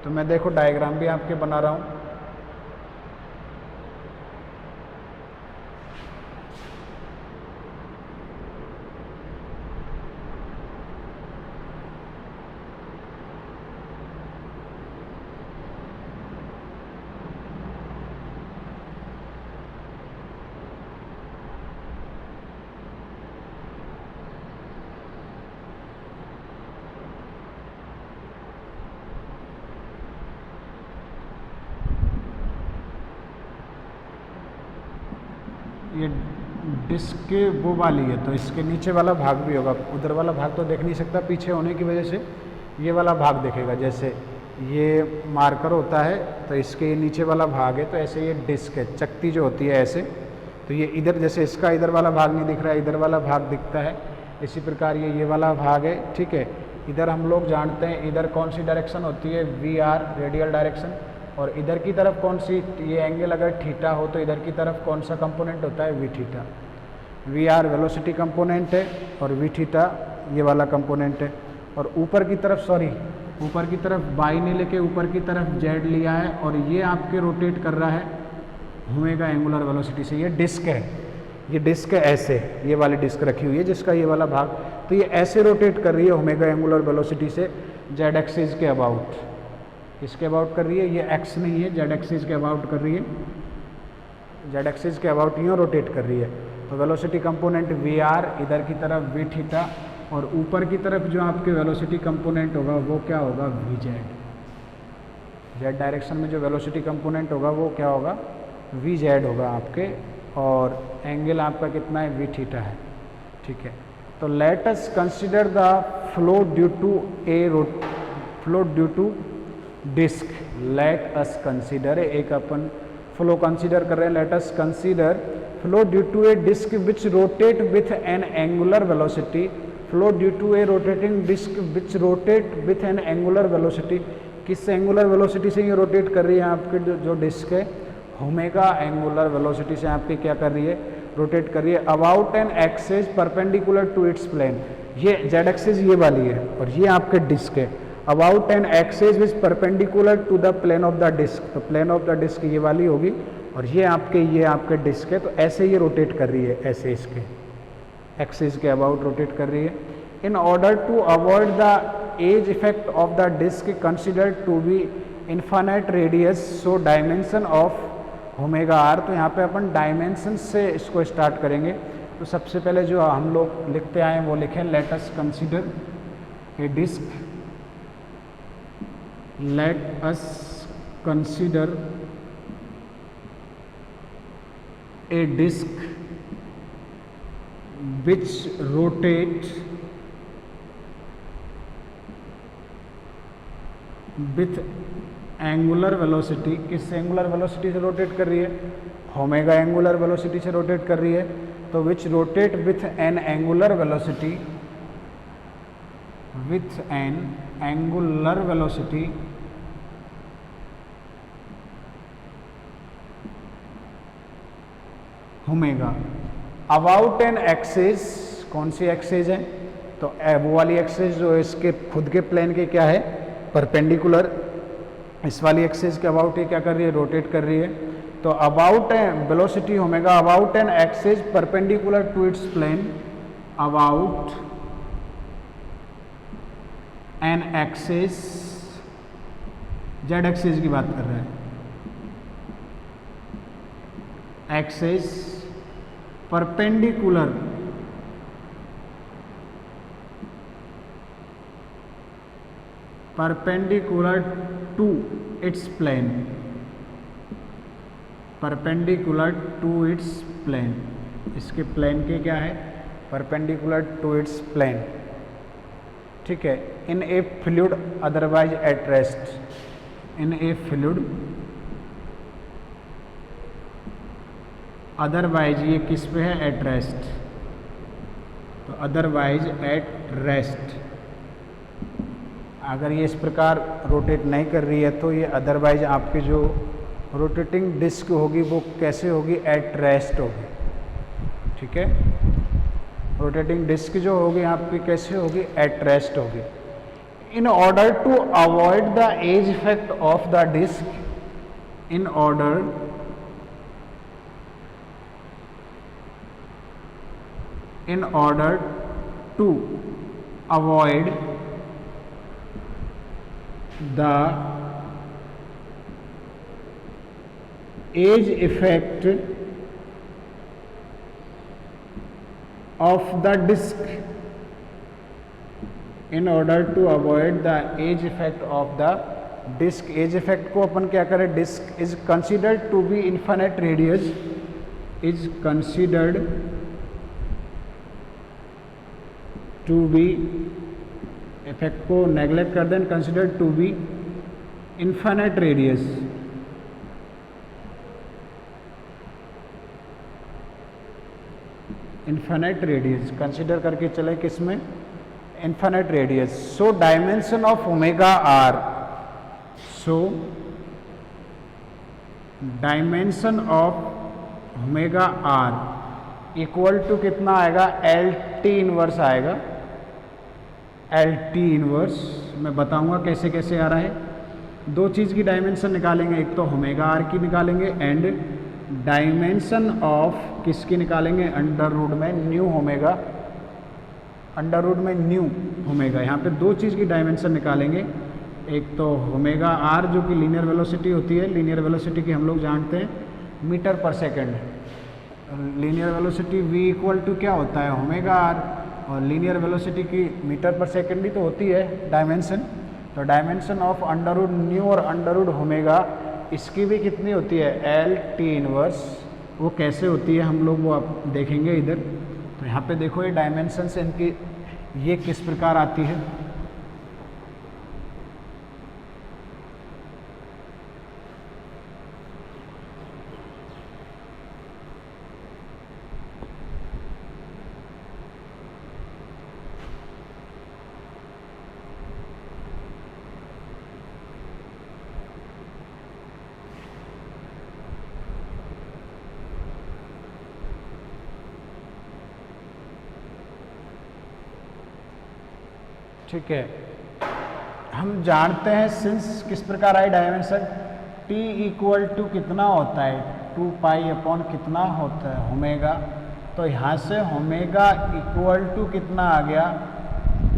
तो मैं देखो डायग्राम भी आपके बना रहा हूँ। ये डिस्क के वो वाली है, तो इसके नीचे वाला भाग भी होगा, उधर वाला भाग तो देख नहीं सकता पीछे होने की वजह से, ये वाला भाग देखेगा। जैसे ये मार्कर होता है तो इसके नीचे वाला भाग है, तो ऐसे ये डिस्क है, चकती जो होती है ऐसे, तो ये इधर जैसे इसका इधर वाला भाग नहीं दिख रहा है, इधर वाला भाग दिखता है, इसी प्रकार ये वाला भाग है। ठीक है, इधर हम लोग जानते हैं इधर कौन सी डायरेक्शन होती है, VR रेडियल डायरेक्शन, और इधर की तरफ कौन सी, ये एंगल अगर थीटा हो तो इधर की तरफ कौन सा कंपोनेंट होता है, V theta. VR velocity component है और V थीटा ये वाला कंपोनेंट है। और ऊपर की तरफ ऊपर की तरफ बाई ने लेके ऊपर की तरफ Z लिया है, और ये आपके रोटेट कर रहा है ओमेगा एंगुलर वेलोसिटी से। ये डिस्क है, ये डिस्क है ऐसे, ये वाली डिस्क रखी हुई है जिसका ये वाला भाग, तो ये ऐसे रोटेट कर रही है ओमेगा एंगुलर वेलोसिटी से Z एक्सिस के अबाउट, इसके अबाउट कर रही है, ये x नहीं है, Z एक्सिस के अबाउट कर रही है, Z एक्सिस के अबाउट यूँ रोटेट कर रही है। तो वेलोसिटी कंपोनेंट VR, इधर की तरफ V थीटा, और ऊपर की तरफ जो आपके वेलोसिटी कंपोनेंट होगा वो क्या होगा, VZ। Z डायरेक्शन में जो वेलोसिटी कंपोनेंट होगा वो क्या होगा, VZ होगा आपके, और एंगल आपका कितना है, V थीटा है। ठीक है, तो let us consider the flow due to disc. Let us consider, एक अपन फ्लो कंसिडर कर रहे हैं, let us consider flow due to a disc which rotate with an angular velocity, flow due to a rotating disc which rotate with an angular velocity. किस एंगुलर वेलोसिटी से ये रोटेट कर रही है आपके जो डिस्क है, ओमेगा एंगुलर वेलोसिटी से आपकी क्या कर रही है, रोटेट कर रही है about an axis perpendicular to its plane. ये Z एक्सिस ये वाली है, और ये आपके डिस्क है about an axis which perpendicular to the plane of the disc. तो प्लेन ऑफ द डिस्क ये वाली होगी, और ये आपके डिस्क है, तो ऐसे ये रोटेट कर रही है, ऐसे इसके एक्सिस के अबाउट रोटेट कर रही है। In order to avoid the edge effect of the disc consider to be infinite radius, so dimension of omega R। तो यहाँ पे अपन डायमेंशन से इसको स्टार्ट करेंगे। तो सबसे पहले जो हम लोग लिखते आए वो लिखें, let us consider a disc let us consider a disk which rotates with angular velocity, किस एंगुलर वेलोसिटी से रोटेट कर रही है, ओमेगा एंगुलर वेलोसिटी से रोटेट कर रही है, तो which rotate with an angular velocity, with an angular velocity omega about an axis, कौन सी एक्सिस है, तो वो वाली एक्सिस जो इसके खुद के प्लेन के क्या है, परपेंडिकुलर, इस वाली एक्सिस के अबाउट ये क्या कर रही है, रोटेट कर रही है। तो about velocity omega about an axis perpendicular to its plane, about an axis, Z axis की बात कर रहे हैं, axis perpendicular to its plane, perpendicular to its plane, इसके प्लेन के क्या है, परपेंडिकुलर टू इट्स प्लेन, ठीक है। In a fluid otherwise at rest, in a fluid otherwise, ये किस पे है, एट रेस्ट, तो अदरवाइज एट रेस्ट, अगर ये इस प्रकार रोटेट नहीं कर रही है तो ये अदरवाइज आपकी जो रोटेटिंग डिस्क होगी वो कैसे होगी, एट रेस्ट होगी, ठीक है। रोटेटिंग डिस्क जो होगी आपकी कैसे होगी, एट रेस्ट होगी। In order to avoid the edge effect of the disc, in order to avoid the age effect of the disk, in order to avoid the age effect of the disk, age effect को अपन क्या करें, disk is considered to be infinite radius, is considered to be, effect को नेग्लेक्ट कर दें, considered to be infinite radius, infinite radius consider करके चले किसमें, infinite radius. So dimension of omega R, so dimension of omega R equal to कितना आएगा, एल टी इनवर्स आएगा, एल टी इनवर्स मैं बताऊंगा कैसे कैसे आ रहा है। दो चीज़ की डायमेंशन निकालेंगे, एक तो ओमेगा आर की निकालेंगे एंड डायमेंशन ऑफ किसकी निकालेंगे, अंडर रूट में न्यू ओमेगा, अंडर रूट में न्यू ओमेगा, यहाँ पे दो चीज़ की डायमेंशन निकालेंगे, एक तो ओमेगा आर जो कि लीनियर वेलोसिटी होती है, लीनियर वेलोसिटी की हम लोग जानते हैं मीटर पर second, linear velocity v equal to क्या होता है, ओमेगा आर, और लीनियर वेलोसिटी की मीटर पर सेकेंड ही तो होती है डायमेंशन, तो dimension of under root nu और अंडर रूट ओमेगा, इसकी भी कितनी होती है, एल टी इनवर्स, वो कैसे होती है हम लोग वो आप देखेंगे इधर। तो यहाँ पे देखो ये डायमेंशन से इनकी ये किस प्रकार आती है, ठीक है। हम जानते हैं सिंस किस प्रकार आई डायमेंशन, t इक्वल टू कितना होता है, 2 पाई अपॉन कितना होता है, ओमेगा, तो यहाँ से ओमेगा इक्वल टू कितना आ गया,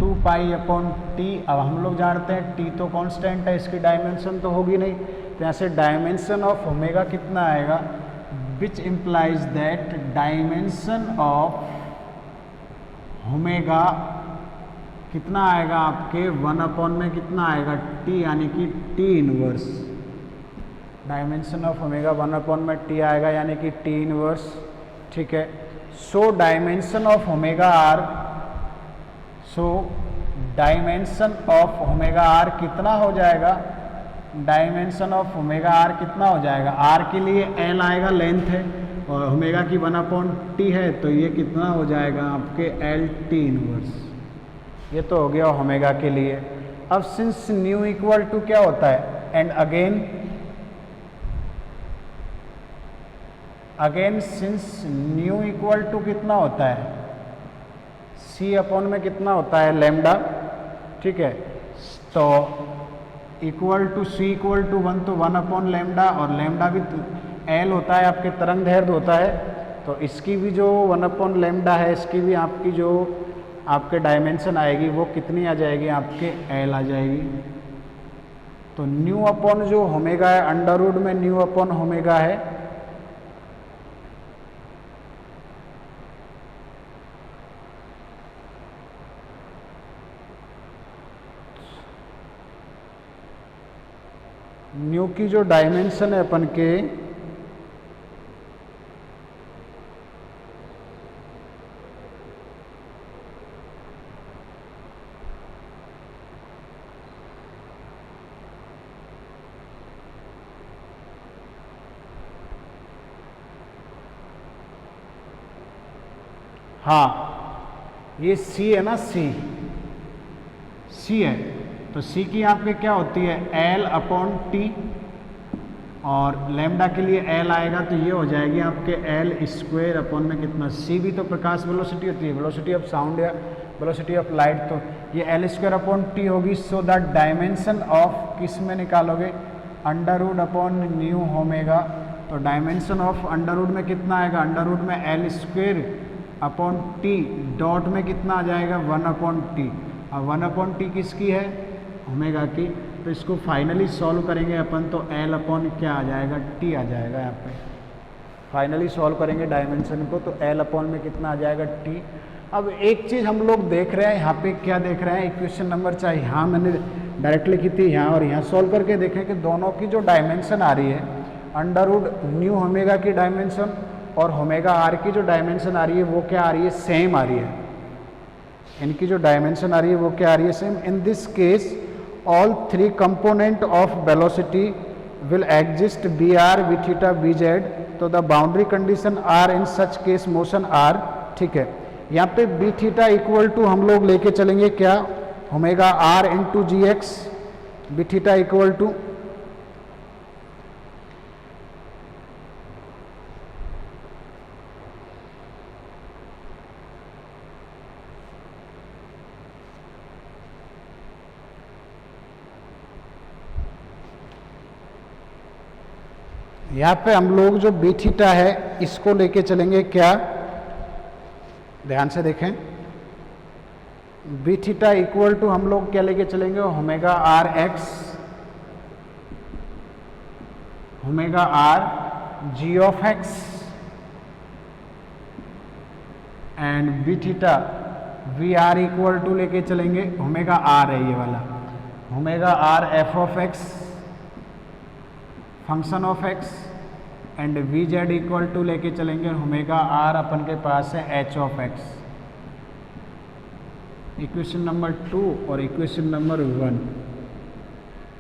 2 पाई अपॉन टी। अब हम लोग जानते हैं t तो कांस्टेंट है, इसकी डायमेंशन तो होगी नहीं, तो यहाँ से डायमेंशन ऑफ ओमेगा कितना आएगा, which implies that dimension of omega कितना आएगा आपके 1 में कितना आएगा t, यानी कि t inverse. Dimension of omega 1 में t आएगा यानी कि t इनवर्स। ठीक है, so dimension of omega R, so dimension of omega R कितना हो जाएगा, डायमेंशन ऑफ ओमेगा आर कितना हो जाएगा, आर के लिए एल आएगा, लेंथ है, और ओमेगा की 1/t है, तो ये कितना हो जाएगा आपके एल टी इनवर्स। ये तो हो गया ओमेगा के लिए। अब सिंस न्यू इक्वल टू क्या होता है, and again since nu equal to कितना होता है, सी अपॉन में कितना होता है, लैम्डा। ठीक है, तो equal to C equal to 1, तो 1 लैम्डा, और लैम्डा भी एल होता है, आपके तरंग दैर्ध्य होता है, तो इसकी भी जो 1 लैम्डा है, इसकी भी आपकी जो आपके डायमेंशन आएगी वो कितनी आ जाएगी, आपके एल आ जाएगी। तो न्यू अपॉन जो ओमेगा है, अंडर रूट में न्यू अपॉन ओमेगा है, न्यू की जो डायमेंशन है अपन के, हाँ ये सी है ना, सी है, तो सी की आपके क्या होती है, एल अपॉन टी, और लैम्डा के लिए एल आएगा, तो ये हो जाएगी आपके एल स्क्वायर अपॉन में कितना, सी भी तो प्रकाश वेलोसिटी होती है, वेलोसिटी ऑफ साउंड या वेलोसिटी ऑफ लाइट, तो ये एल स्क्वायर अपॉन टी होगी। सो द डायमेंशन ऑफ किस में निकालोगे, under root upon nu omega, तो डायमेंशन ऑफ अंडर रूट में कितना आएगा, अंडर रूट में L square upon T, dot में कितना आ जाएगा, 1/t, और 1/t किसकी है, ओमेगा की। तो इसको फाइनली सॉल्व करेंगे अपन, तो एल अपॉन क्या आ जाएगा, टी आ जाएगा। यहाँ पे फाइनली सॉल्व करेंगे डायमेंशन को, तो एल अपॉन में कितना आ जाएगा, टी। अब एक चीज़ हम लोग देख रहे हैं यहाँ पे, क्या देख रहे हैं, इक्वेशन नंबर चाहे यहाँ मैंने डायरेक्ट लिखी थी यहाँ, और यहाँ सॉल्व करके देखें कि दोनों की जो डायमेंशन आ रही है, अंडर रूट न्यू ओमेगा की डायमेंशन और ओमेगा आर की जो डायमेंशन आ रही है वो क्या आ रही है, सेम आ रही है। इनकी जो डायमेंशन आ रही है वो क्या आ रही है, same. In this case all three component of velocity will exist br, v theta, vz, तो the boundary condition are in such case motion r। ठीक है, यहाँ पे b थीटा इक्वल टू हम लोग लेके चलेंगे क्या, omega r into G X, B theta equal to यहाँ पे हम लोग जो बी थीटा है इसको लेके चलेंगे क्या, ध्यान से देखें, बी थीटा इक्वल टू हम लोग क्या लेके चलेंगे, omega R X, omega R G of X, and B theta V R equal to लेके चलेंगे, ओमेगा आर है ये वाला, omega R F of X function of X, and V Z equal to लेके चलेंगे ओमेगा आर अपन के पास है H of X. Equation number 2 और इक्वेशन नंबर 1।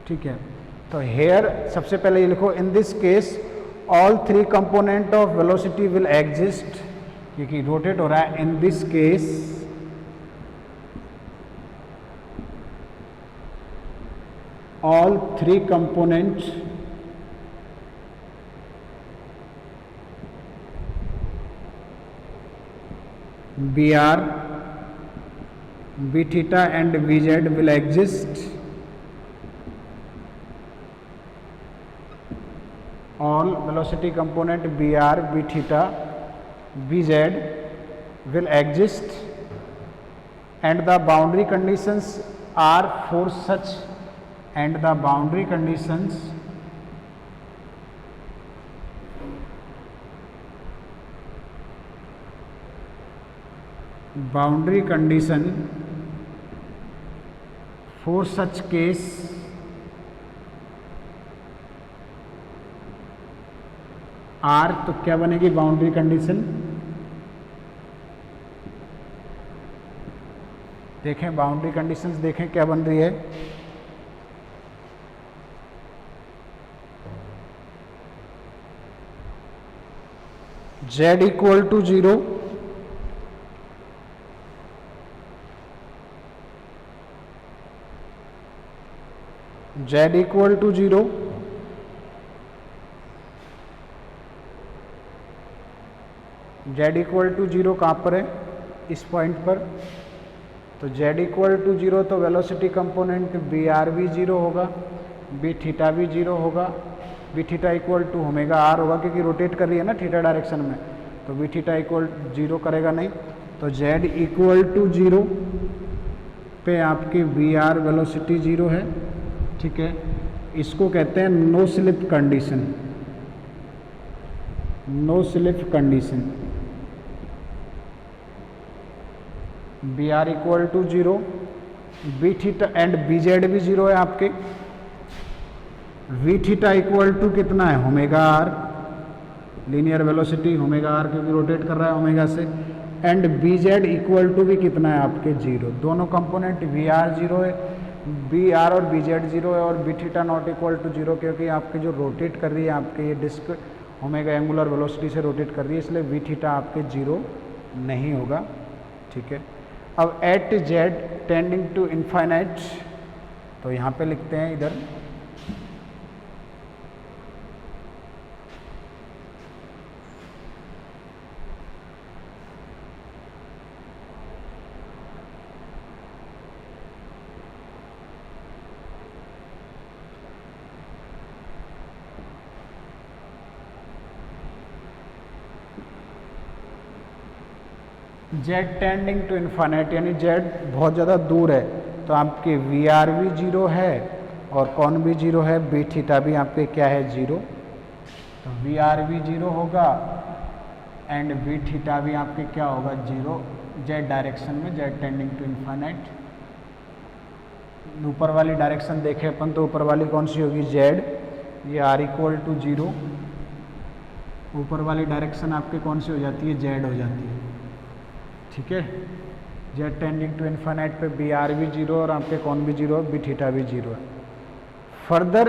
ठीक है, तो हेयर सबसे पहले ये लिखो, in this case all three component of velocity will exist, क्योंकि रोटेट हो रहा है, in this case all three components br, b theta and bz will exist, all velocity component br, b theta, bz will exist, and the boundary conditions are for such, and the boundary conditions For such case, R तो क्या बनेगी बाउंड्री कंडीशन, देखें बाउंड्री कंडीशंस देखें क्या बन रही है। Z equal to 0, Z equal to 0, Z equal to 0 कहाँ पर है, इस पॉइंट पर। तो Z इक्वल टू 0 तो वेलोसिटी कंपोनेंट बी आर भी 0 होगा, बी थीटा भी 0 होगा, B theta equal to omega R होगा, क्योंकि रोटेट कर रही है ना थीटा डायरेक्शन में, तो बी थीटा इक्वल 0 करेगा नहीं। तो Z इक्वल टू 0 पे आपकी बी आर वेलोसिटी 0 है, ठीक है। इसको कहते हैं no slip condition, no slip condition. B R equal to 0, B theta and B Z भी 0 है आपके। वी थीटा इक्वल टू कितना है, omega R, linear velocity omega R, क्योंकि रोटेट कर रहा है ओमेगा से। And B Z equal to भी कितना है आपके 0, दोनों कंपोनेंट वी आर 0 है, बी आर और बी जेड 0 है, और B theta not equal to 0, क्योंकि आपके जो रोटेट कर रही है आपके ये डिस्क ओमेगा एंगुलर वेलोसिटी से रोटेट कर रही है, इसलिए वी थीटा आपके 0 नहीं होगा, ठीक है। अब at Z tending to infinite, तो यहाँ पे लिखते हैं इधर जेड टेंडिंग टू इन्फाइनाइट, यानी जेड बहुत ज़्यादा दूर है, तो आपके वी आर भी 0 है और कौन भी 0 है, बी थीटा भी आपके क्या है 0, तो वी आर भी 0 होगा एंड बी थीटा भी आपके क्या होगा 0, जेड डायरेक्शन में, जेड टेंडिंग टू इन्फाइनाइट। ऊपर वाली डायरेक्शन देखें अपन तो ऊपर वाली कौन सी होगी, जेड, ये आर इक्वल टू 0, ऊपर वाली डायरेक्शन आपके कौन सी हो जाती है, जेड हो जाती है, ठीक है। जेड टेंडिंग टू इन्फाइनाइट पे बी आर भी 0 और आपके कौन भी 0 है, बी थीटा भी 0 है। Further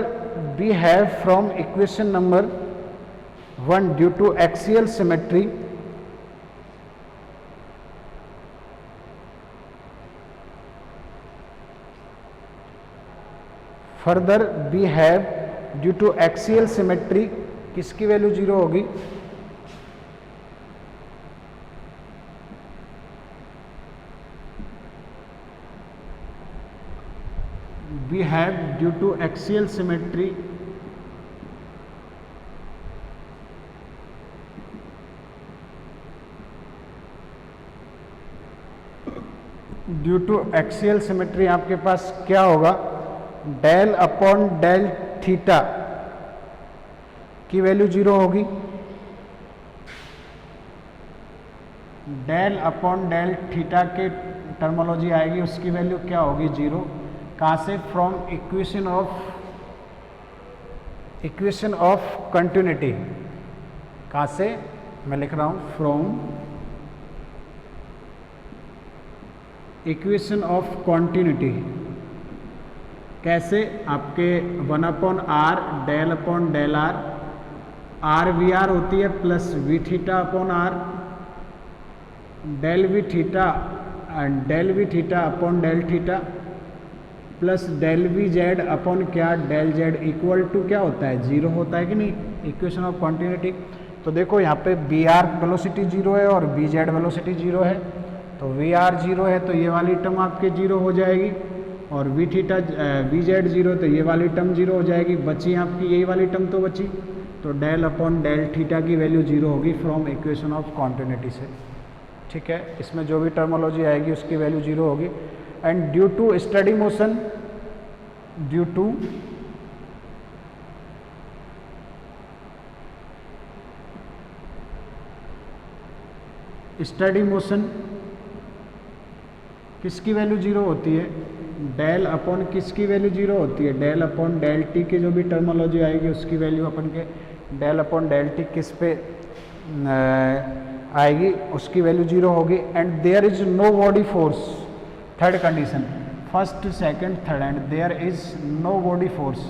we have from equation number 1 due to axial symmetry further we have due to axial symmetry, किसकी वैल्यू 0 होगी, we have due to axial symmetry due to axial symmetry आपके पास क्या होगा, डेल अपॉन डेल थीटा की वैल्यू 0 होगी, डेल अपॉन डेल थीटा के टर्मोलॉजी आएगी, उसकी वैल्यू क्या होगी 0। कहाँ से, फ्रॉम इक्वेशन ऑफ कंटिन्यूटी, कहाँ से, मैं लिख रहा हूँ फ्रॉम इक्वेशन ऑफ कंटिन्यूटी। कैसे, आपके 1 upon R del upon del R V R होती है plus V theta upon R, del V theta upon del theta plus del V Z upon क्या, डेल जेड इक्वल टू क्या होता है 0 होता है कि नहीं, इक्वेशन ऑफ कंटिन्यूटी। तो देखो यहाँ पे बी आर वेलोसिटी 0 है और बी जेड वेलोसिटी 0 है, तो वी आर 0 है तो ये वाली टर्म आपके 0 हो जाएगी, और वी थीटा वी जेड 0 तो ये वाली टर्म 0 हो जाएगी, बची आपकी यही वाली टर्म तो बची, तो डेल अपॉन डेल थीटा की वैल्यू 0 होगी फ्रॉम इक्वेशन ऑफ कंटिन्यूटी से, ठीक है। इसमें जो भी टर्मोलॉजी आएगी उसकी वैल्यू 0 होगी। And due to steady motion, due to steady motion किसकी वैल्यू 0 होती है, डेल अपॉन किसकी वैल्यू जीरो होती है, डेल अपॉन डेल टी की जो भी टर्मोलॉजी आएगी उसकी वैल्यू अपन के डेल अपॉन डेल टी किस पे आएगी, उसकी वैल्यू जीरो होगी। And there is no body force, third condition, first second third, and there is no body force.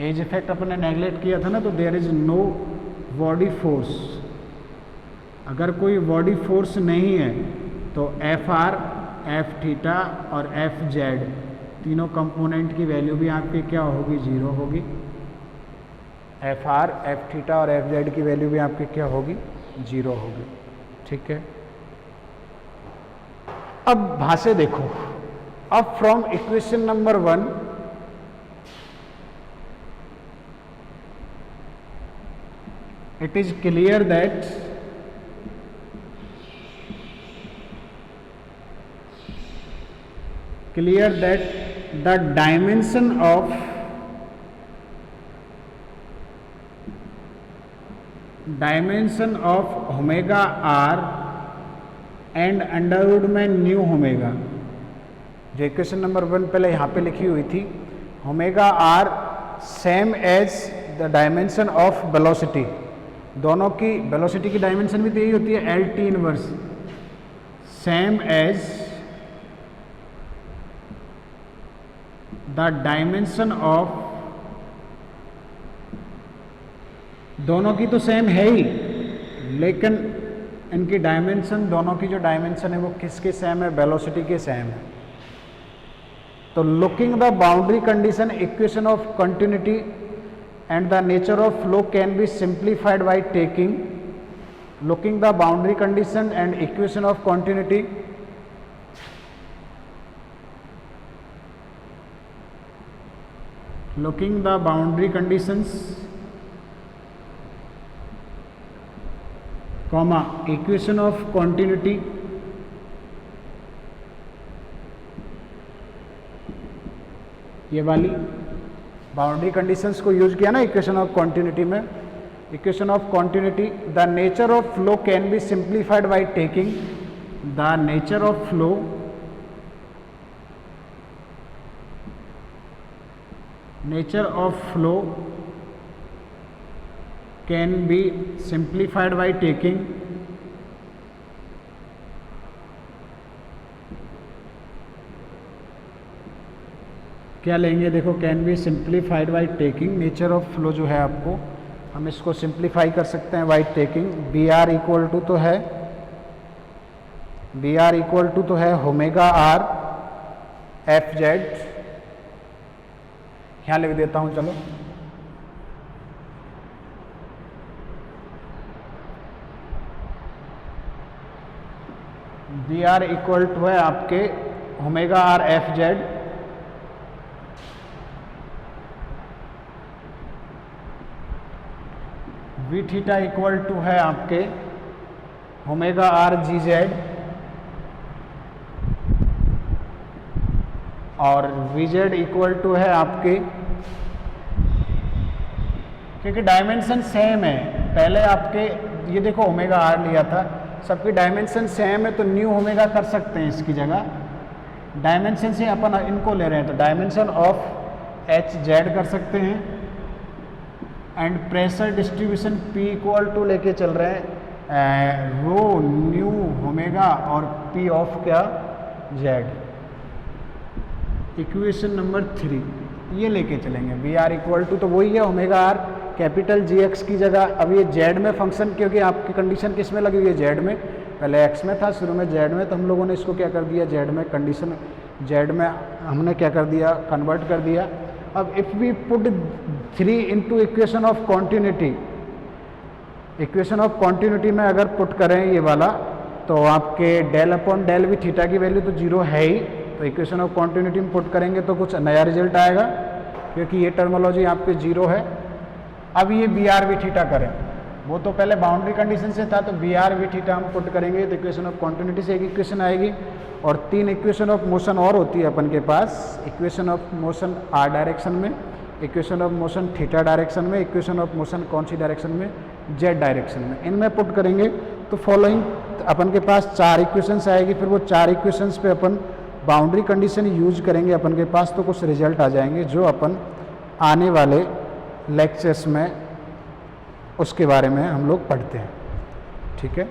As effect अपन ने नेगलेक्ट किया था ना, तो there is no body force. अगर कोई बॉडी फोर्स नहीं है तो एफ आर, एफ थीटा और एफ जेड तीनों कंपोनेंट की वैल्यू भी आपकी क्या होगी, जीरो होगी। एफ आर, एफ थीटा और एफ जेड की वैल्यू भी आपकी क्या होगी, जीरो होगी। ठीक है, अब भाषा देखो। अब from equation number 1 it is clear that the dimension of omega r and under root में न्यू ओमेगा, जो इक्वेशन नंबर 1 पहले यहाँ पे लिखी हुई थी, omega R same as the dimension of velocity. दोनों की वेलोसिटी की डायमेंशन भी तो यही होती है, L T inverse, same as the dimension of, दोनों की तो सेम है ही, लेकिन इनकी डायमेंशन, दोनों की जो डायमेंशन है वो किसके सेम है, वेलोसिटी के सेम है। तो looking the boundary condition, equation of continuity and the nature of flow can be simplified by taking, looking the boundary condition and equation of continuity, looking the boundary conditions, comma equation of continuity, ये वाली बाउंड्री कंडीशंस को यूज किया ना इक्वेशन ऑफ कॉन्टिन्यूटी में। Equation of continuity, the nature of flow can be simplified by taking, the nature of flow can be simplified by taking क्या लेंगे, देखो, can be simplified by taking, nature of flow जो है आपको हम इसको सिंप्लीफाई कर सकते हैं by taking. B R equal to तो है, बी आर इक्वल टू तो है ओमेगा आर एफ जेड, यहाँ लिख देता हूँ, चलो, बी आर इक्वल टू है आपके omega R F Z, V theta equal to है आपके ओमेगा आर जी जेड, और वी जेड इक्वल टू है आपके, क्योंकि डायमेंशन सेम है, पहले आपके ये देखो ओमेगा आर लिया था, सबकी डायमेंशन सेम है तो न्यू ओमेगा कर सकते हैं इसकी जगह, डायमेंशन से अपन इनको ले रहे हैं तो डायमेंशन ऑफ एच जेड कर सकते हैं। And pressure distribution P equal to लेके चल रहे हैं रो न्यू ओमेगा और P ऑफ क्या, जेड। इक्वेशन नंबर 3 ये लेके चलेंगे, बी आर इक्वल टू तो वही है omega are capital G x की जगह, अब ये जेड में फंक्शन, क्योंकि आपकी कंडीशन किस में लगी हुई है, जेड में, पहले एक्स में था शुरू में, जेड में, तो हम लोगों ने इसको क्या कर दिया, जेड में, कंडीशन जेड में हमने क्या कर दिया, कन्वर्ट कर दिया। अब if we put 3 into equation of continuity, equation of continuity में अगर पुट करें ये वाला, तो आपके del upon del V theta की वैल्यू तो जीरो है ही, तो इक्वेशन ऑफ कॉन्टिन्यूटी में पुट करेंगे तो कुछ नया रिजल्ट आएगा, क्योंकि ये टर्मोलॉजी आपके जीरो है। अब ये बी आर वी थीटा करें, वो तो पहले बाउंड्री कंडीशन से था, तो बी आर वी थीटा हम पुट करेंगे तो इक्वेशन ऑफ कॉन्टिन्यूटी से एक इक्वेशन आएगी, और 3 इक्वेशन ऑफ मोशन और होती है अपन के पास, equation of motion R direction में, equation of motion theta direction में, इक्वेशन ऑफ मोशन कौन सी डायरेक्शन में, जेड डायरेक्शन में, इनमें पुट करेंगे तो फॉलोइंग अपन के पास 4 इक्वेशंस आएगी, फिर वो 4 इक्वेशंस पे अपन बाउंड्री कंडीशन यूज करेंगे अपन के पास, तो कुछ रिजल्ट आ जाएंगे जो अपन आने वाले लेक्चर्स में उसके बारे में हम लोग पढ़ते हैं। ठीक है।